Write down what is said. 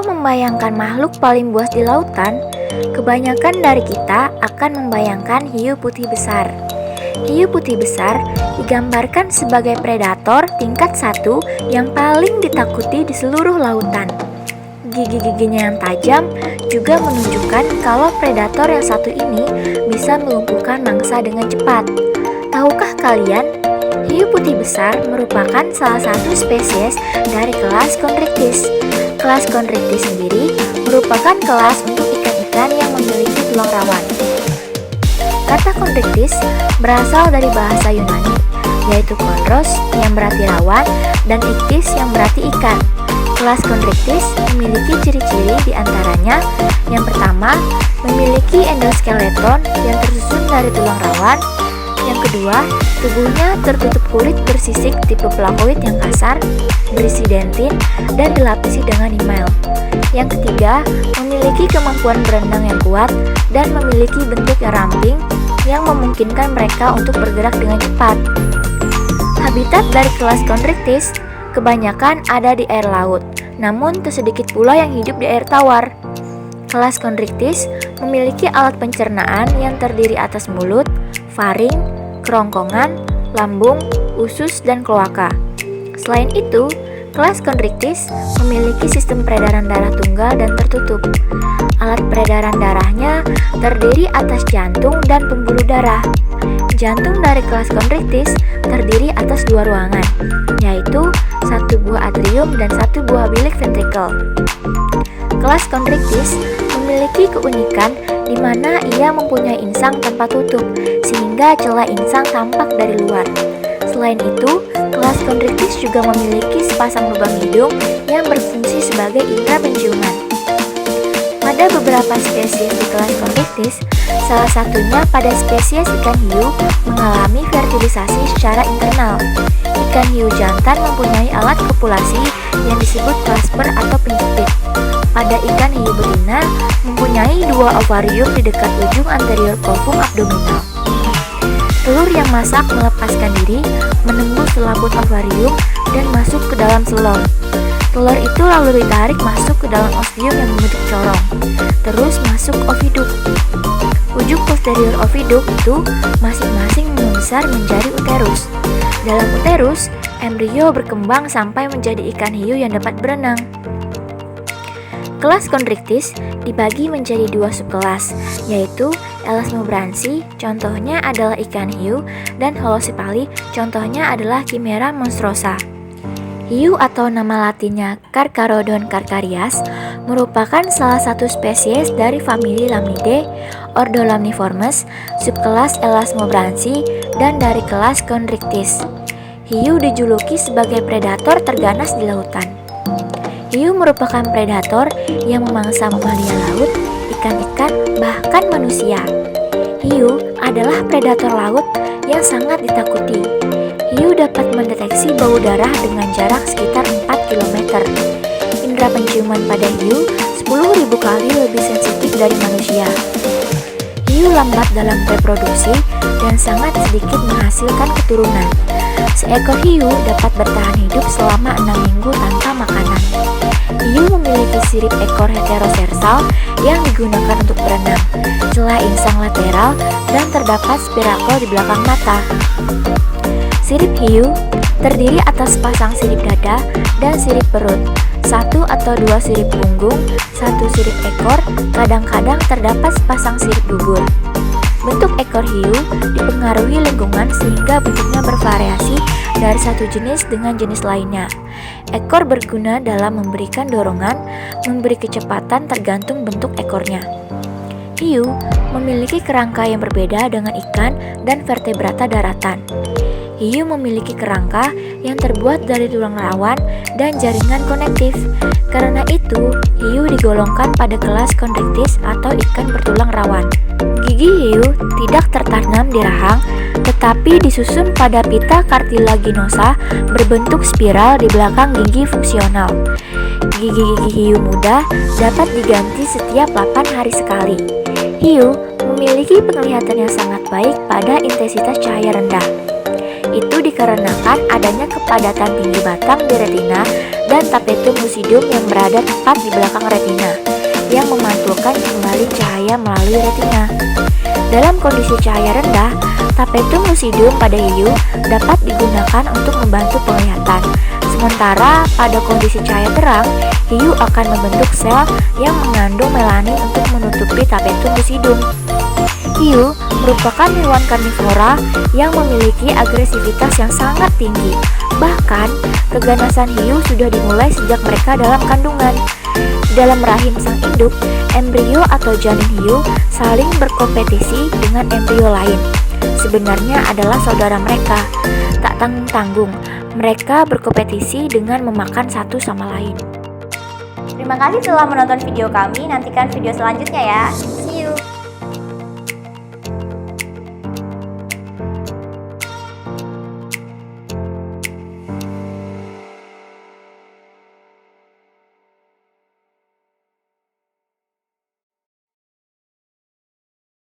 Kalau membayangkan makhluk paling buas di lautan, kebanyakan dari kita akan membayangkan hiu putih besar. Hiu putih besar digambarkan sebagai predator tingkat 1 yang paling ditakuti di seluruh lautan. Gigi-giginya yang tajam juga menunjukkan kalau predator yang satu ini bisa melumpuhkan mangsa dengan cepat. Tahukah kalian, hiu putih besar merupakan salah satu spesies dari kelas Chondrichthyes. Kelas Chondrichthyes sendiri merupakan kelas untuk ikan-ikan yang memiliki tulang rawan. Kata Chondrichthyes berasal dari bahasa Yunani, yaitu chondros yang berarti rawan dan ichthys yang berarti ikan. Kelas Chondrichthyes memiliki ciri-ciri diantaranya: yang pertama, memiliki endoskeleton yang tersusun dari tulang rawan. Yang kedua, tubuhnya tertutup kulit bersisik tipe plakoid yang kasar, berisi dentin, dan dilapisi dengan email. Yang ketiga, memiliki kemampuan berenang yang kuat dan memiliki bentuk yang ramping yang memungkinkan mereka untuk bergerak dengan cepat. Habitat dari kelas Chondrichthyes kebanyakan ada di air laut, namun tersedikit pula yang hidup di air tawar. Kelas Chondrichthyes memiliki alat pencernaan yang terdiri atas mulut, faring, kerongkongan, lambung, usus, dan kloaka. Selain itu, kelas Chondrichthyes memiliki sistem peredaran darah tunggal dan tertutup. Alat peredaran darahnya terdiri atas jantung dan pembuluh darah. Jantung dari kelas Chondrichthyes terdiri atas 2 ruangan, yaitu 1 buah atrium dan 1 buah bilik ventrikel. Kelas Chondrichthyes memiliki keunikan di mana ia mempunyai insang tanpa tutup, sehingga celah insang tampak dari luar. Selain itu, kelas Chondrichthyes juga memiliki sepasang lubang hidung yang berfungsi sebagai indera penciuman. Pada beberapa spesies di kelas Chondrichthyes, salah satunya pada spesies ikan hiu mengalami fertilisasi secara internal. Ikan hiu jantan mempunyai alat kopulasi yang disebut clasper atau penjepit. Pada ikan hiu betina mempunyai 2 ovarium di dekat ujung anterior covum abdominal. Telur yang masak melepaskan diri, menembus selaput ovarium dan masuk ke dalam selom. Telur itu lalu ditarik masuk ke dalam ostium yang membentuk corong, terus masuk oviduk. Ujung posterior oviduk itu masing-masing membesar menjadi uterus. Dalam uterus, embrio berkembang sampai menjadi ikan hiu yang dapat berenang. Kelas Chondrichthyes dibagi menjadi 2 subkelas, yaitu Elasmobranchi, contohnya adalah ikan hiu, dan Holocephaly, contohnya adalah Chimera monstrosa. Hiu atau nama latinnya Carcharodon carcharias merupakan salah satu spesies dari famili Lamnidae, ordo Lamniformes, subkelas Elasmobranchi, dan dari kelas Chondrichthyes. Hiu dijuluki sebagai predator terganas di lautan. Hiu merupakan predator yang memangsa mamalia laut, ikan-ikan, bahkan manusia. Hiu adalah predator laut yang sangat ditakuti. Hiu dapat mendeteksi bau darah dengan jarak sekitar 4 km. Indera penciuman pada hiu 10.000 kali lebih sensitif dari manusia. Hiu lambat dalam reproduksi dan sangat sedikit menghasilkan keturunan. Seekor hiu dapat bertahan hidup selama 6 minggu tanpa makanan. Hiu memiliki sirip ekor heterosersal yang digunakan untuk berenang, celah insang lateral, dan terdapat spirakel di belakang mata. Sirip hiu terdiri atas sepasang sirip dada dan sirip perut, 1 atau 2 sirip punggung, 1 sirip ekor, kadang-kadang terdapat sepasang sirip dubur. Bentuk ekor hiu dipengaruhi lingkungan sehingga bentuknya bervariasi dari satu jenis dengan jenis lainnya. Ekor berguna dalam memberikan dorongan, memberi kecepatan tergantung bentuk ekornya. Hiu memiliki kerangka yang berbeda dengan ikan dan vertebrata daratan. Hiu memiliki kerangka yang terbuat dari tulang rawan dan jaringan konektif. Karena itu, hiu digolongkan pada kelas Chondrichthyes atau ikan bertulang rawan. Gigi hiu tidak tertanam di rahang, tetapi disusun pada pita cartilaginosa berbentuk spiral di belakang gigi fungsional. Gigi-gigi hiu muda dapat diganti setiap 8 hari sekali. Hiu memiliki penglihatan yang sangat baik pada intensitas cahaya rendah. Itu dikarenakan adanya kepadatan tinggi batang di retina dan tapetum lucidum yang berada tepat di belakang retina, yang memantulkan kembali cahaya melalui retina. Dalam kondisi cahaya rendah, tapetum lucidum pada hiu dapat digunakan untuk membantu penglihatan. Sementara pada kondisi cahaya terang, hiu akan membentuk sel yang mengandung melanin untuk menutupi tapetum lucidum. Hiu merupakan hewan karnivora yang memiliki agresivitas yang sangat tinggi. Bahkan, keganasan hiu sudah dimulai sejak mereka dalam kandungan. Di dalam rahim sang induk, embrio atau janin hiu saling berkompetisi dengan embrio lain. Sebenarnya adalah saudara mereka. Tak tanggung-tanggung, mereka berkompetisi dengan memakan satu sama lain. Terima kasih telah menonton video kami. Nantikan video selanjutnya ya.